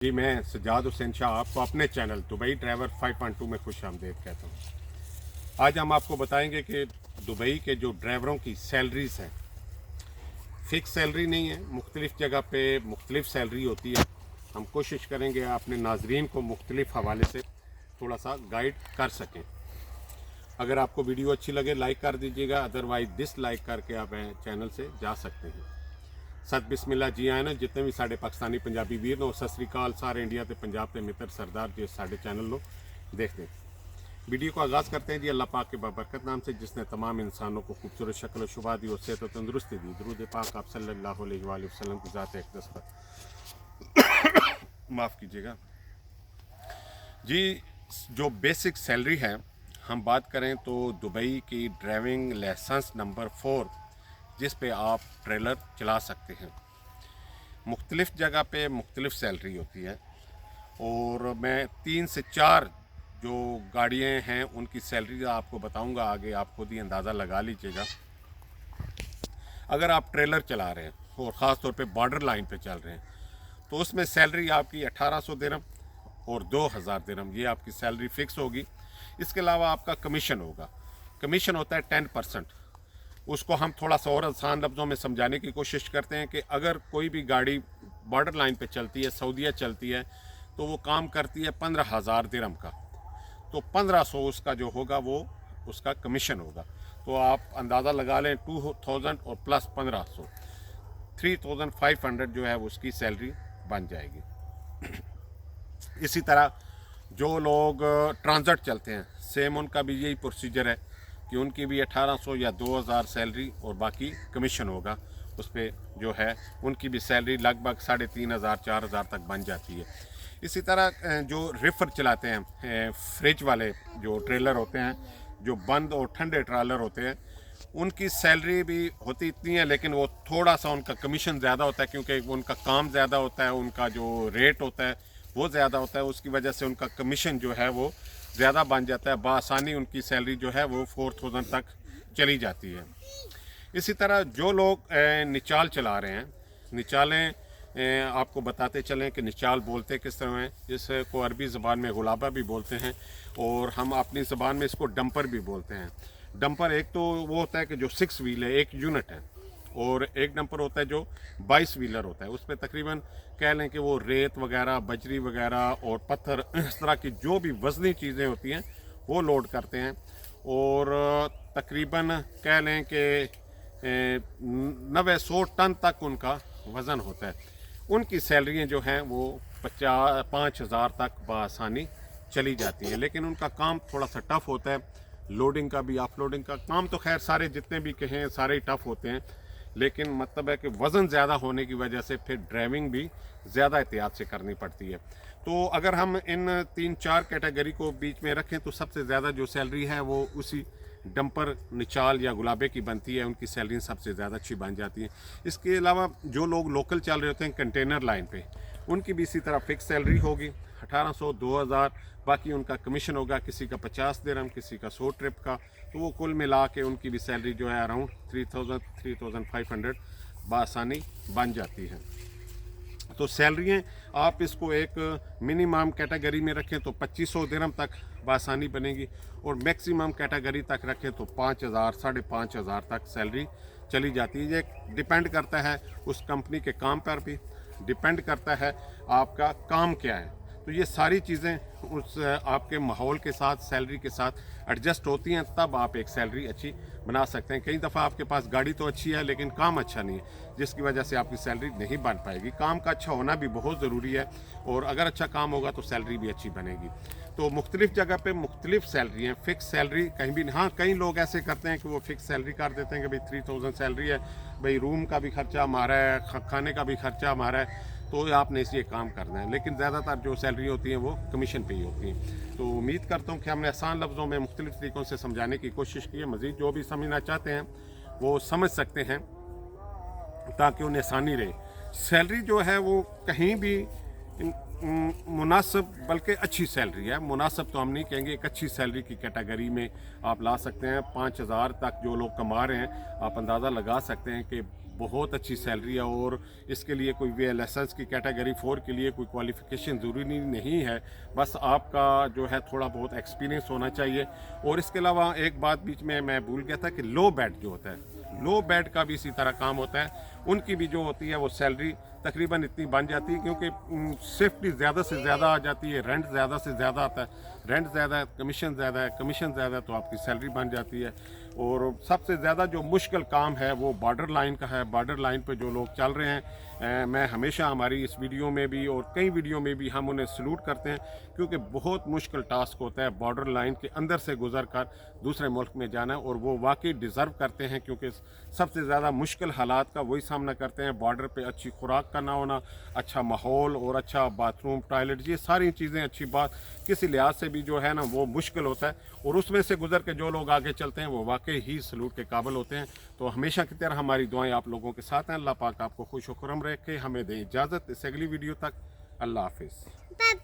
जी, मैं सज्जाद हुसैन शाह आपको अपने चैनल दुबई ड्राइवर 5.2 में खुश आमदीद कहता हूँ। आज हम आपको बताएंगे कि दुबई के जो ड्राइवरों की सैलरीज हैं, फ़िक्स सैलरी नहीं है, मुख्तलिफ़ जगह पे मुख्तलिफ़ सैलरी होती है। हम कोशिश करेंगे अपने नाजरीन को मुख्तलिफ़ हवाले से थोड़ा सा गाइड कर सकें। अगर आपको वीडियो अच्छी लगे लाइक कर दीजिएगा, अदरवाइज़ डिसलाइक करके आप चैनल से जा सकते हैं। सत बिस्मिल्ला जी आए ना जितने भी साढ़े पाकिस्तानी पंजाबी वीर नो सत श्री अकाल सारे इंडिया के पंजाब के मित्र सरदार जो साढ़े चैनल नो देखते हैं। वीडियो को आगाज़ करते हैं जी अल्लाह पाक के बाबरकत नाम से जिसने तमाम इंसानों को खूबसूरत शक्ल शुबा दी और सेहत और तंदुरुस्ती दी। दरूद पाक आप सल्लल्लाहु अलैहि वसल्लम की ज़ात अक़दस पर माफ़ कीजिएगा जी। जो बेसिक सैलरी है हम बात करें तो दुबई की ड्राइविंग लाइसेंस नंबर 4 जिस पे आप ट्रेलर चला सकते हैं, मुख्तलिफ़ जगह पे मुख्तलिफ़ सैलरी होती है। और मैं 3 से 4 जो गाड़ियाँ हैं उनकी सैलरी आपको बताऊंगा आगे, आप खुद ही अंदाज़ा लगा लीजिएगा। अगर आप ट्रेलर चला रहे हैं और ख़ास तौर पे बॉर्डर लाइन पे चल रहे हैं तो उसमें सैलरी आपकी 1800 दिरहम और 2000 दिरहम, ये आपकी सैलरी फ़िक्स होगी। इसके अलावा आपका कमीशन होगा। कमीशन होता है 10%। उसको हम थोड़ा सा और आसान लफ्ज़ों में समझाने की कोशिश करते हैं कि अगर कोई भी गाड़ी बॉर्डर लाइन पे चलती है, सऊदीया चलती है, तो वो काम करती है 15,000 दिरहम का, तो 1500 उसका जो होगा वो उसका कमीशन होगा। तो आप अंदाज़ा लगा लें 2000 और प्लस 1500, 3500 जो है उसकी सैलरी बन जाएगी। इसी तरह जो लोग ट्रांजिट चलते हैं सेम उनका भी यही प्रोसीजर है कि उनकी भी 1800 या 2000 सैलरी और बाकी कमीशन होगा। उस पर जो है उनकी भी सैलरी लगभग 3500 4000 तक बन जाती है। इसी तरह जो रिफ़र चलाते हैं, फ्रिज वाले जो ट्रेलर होते हैं, जो बंद और ठंडे ट्रेलर होते हैं, उनकी सैलरी भी होती इतनी है लेकिन वो थोड़ा सा उनका कमीशन ज़्यादा होता है क्योंकि उनका काम ज़्यादा होता है, उनका जो रेट होता है वो ज़्यादा होता है। उसकी वजह से उनका कमीशन जो है वो ज़्यादा बन जाता है। बआसानी उनकी सैलरी जो है वो 4000 तक चली जाती है। इसी तरह जो लोग निचाल चला रहे हैं, निचालें आपको बताते चलें कि निचाल बोलते किस तरह हैं। इसको अरबी ज़बान में गुलाबा भी बोलते हैं और हम अपनी ज़बान में इसको डंपर भी बोलते हैं। डंपर एक तो वो होता है कि जो 6 व्हील है, एक यूनिट है, और एक डंपर होता है जो 22 व्हीलर होता है। उस पर तकरीबन कह लें कि वो रेत वगैरह, बजरी वगैरह और पत्थर, इस तरह की जो भी वज़नी चीज़ें होती हैं वो लोड करते हैं। और तकरीबन कह लें कि 90-100 टन तक उनका वज़न होता है। उनकी सैलरियाँ जो हैं वो 5000 तक बआसानी चली जाती हैं। लेकिन उनका काम थोड़ा सा टफ़ होता है, लोडिंग का भी ऑफलोडिंग का काम तो खैर सारे जितने भी कहें सारे ही टफ़ होते हैं, लेकिन मतलब है कि वज़न ज़्यादा होने की वजह से फिर ड्राइविंग भी ज़्यादा एहतियात से करनी पड़ती है। तो अगर हम इन 3-4 कैटेगरी को बीच में रखें तो सबसे ज़्यादा जो सैलरी है वो उसी डंपर, निचाल या गुलाबे की बनती है। उनकी सैलरी सबसे ज़्यादा अच्छी बन जाती है। इसके अलावा जो लोग लोकल चल रहे होते हैं कंटेनर लाइन पे, उनकी भी इसी तरह फ़िक्स सैलरी होगी 1800 2000, बाकी उनका कमीशन होगा, किसी का 50 दिरहम, किसी का 100 ट्रिप का। तो वो कुल मिला के उनकी भी सैलरी जो है अराउंड 3500 बआसानी बन जाती है। तो सैलरियाँ आप इसको एक मिनिमम कैटेगरी में रखें तो 2500 दिरहम तक बआसानी बनेगी, और मैक्सिमम कैटेगरी तक रखें तो 5000 5500 तक सैलरी चली जाती है। ये डिपेंड करता है उस कंपनी के काम पर भी डिपेंड करता है आपका काम क्या है। तो ये सारी चीज़ें उस आपके माहौल के साथ, सैलरी के साथ एडजस्ट होती हैं, तब आप एक सैलरी अच्छी बना सकते हैं। कई दफ़ा आपके पास गाड़ी तो अच्छी है लेकिन काम अच्छा नहीं है, जिसकी वजह से आपकी सैलरी नहीं बन पाएगी। काम का अच्छा होना भी बहुत ज़रूरी है, और अगर अच्छा काम होगा तो सैलरी भी अच्छी बनेगी। तो मुख्तलिफ़ जगह पे मुख्तलिफ़ सैलरी हैं, फ़िक्स सैलरी कहीं भी। हाँ, कई लोग ऐसे करते हैं कि वो फ़िक्स सैलरी कर देते हैं कि भाई 3000 सैलरी है, भाई रूम का भी खर्चा हमारा है, खाने का भी खर्चा हमारा है, तो आपने इसलिए काम करना है। लेकिन ज़्यादातर जो सैलरी होती हैं वो कमीशन पे ही होती हैं। तो उम्मीद करता हूँ कि हमने आसान लफ्ज़ों में मुख्तलिफ़ तरीक़ों से समझाने की कोशिश की है। मज़ीद जो भी समझना चाहते हैं वो समझ सकते हैं ताकि उन्हें आसानी रहे। सैलरी जो है वो कहीं भी मुनासिब, बल्कि अच्छी सैलरी है, मुनासिब तो हम नहीं कहेंगे, एक अच्छी सैलरी की कैटेगरी में आप ला सकते हैं। 5000 तक जो लोग कमा रहे हैं, आप अंदाज़ा लगा सकते हैं कि बहुत अच्छी सैलरी है। और इसके लिए कोई VLSS की कैटेगरी 4 के लिए कोई क्वालिफ़िकेशन ज़रूरी नहीं है, बस आपका जो है थोड़ा बहुत एक्सपीरियंस होना चाहिए। और इसके अलावा एक बात बीच में मैं भूल गया था कि लो बेड जो होता है, लो बेड का भी इसी तरह काम होता है। उनकी भी जो होती है वो सैलरी तकरीबन इतनी बन जाती है, क्योंकि सेफ्टी ज़्यादा से ज़्यादा आ जाती है, रेंट ज़्यादा से ज़्यादा आता है, रेंट ज़्यादा है, कमीशन ज़्यादा है, कमीशन ज़्यादा है, तो आपकी सैलरी बन जाती है। और सबसे ज़्यादा जो मुश्किल काम है वो बॉर्डर लाइन का है। बॉर्डर लाइन पे जो लोग चल रहे हैं, मैं हमेशा हमारी इस वीडियो में भी और कई वीडियो में भी हम उन्हें सलूट करते हैं, क्योंकि बहुत मुश्किल टास्क होता है बॉर्डर लाइन के अंदर से गुजर कर दूसरे मुल्क में जाना, और वो वाकई डिज़र्व करते हैं, क्योंकि सबसे ज़्यादा मुश्किल हालात का वही सामना करते हैं। बॉर्डर पे अच्छी खुराक का ना होना, अच्छा माहौल और अच्छा बाथरूम, टॉयलेट, ये सारी चीज़ें अच्छी बात किसी लिहाज से भी जो है ना वो मुश्किल होता है, और उसमें से गुजर के जो लोग आगे चलते हैं वो वाकई ही सलूट के काबिल होते हैं। तो हमेशा की तरह हमारी दुआएं आप लोगों के साथ हैं। अल्लाह पाक आपको खुश व खुर्रम रखे। हमें दें इजाज़त, इस अगली वीडियो तक। अल्लाह हाफिज़।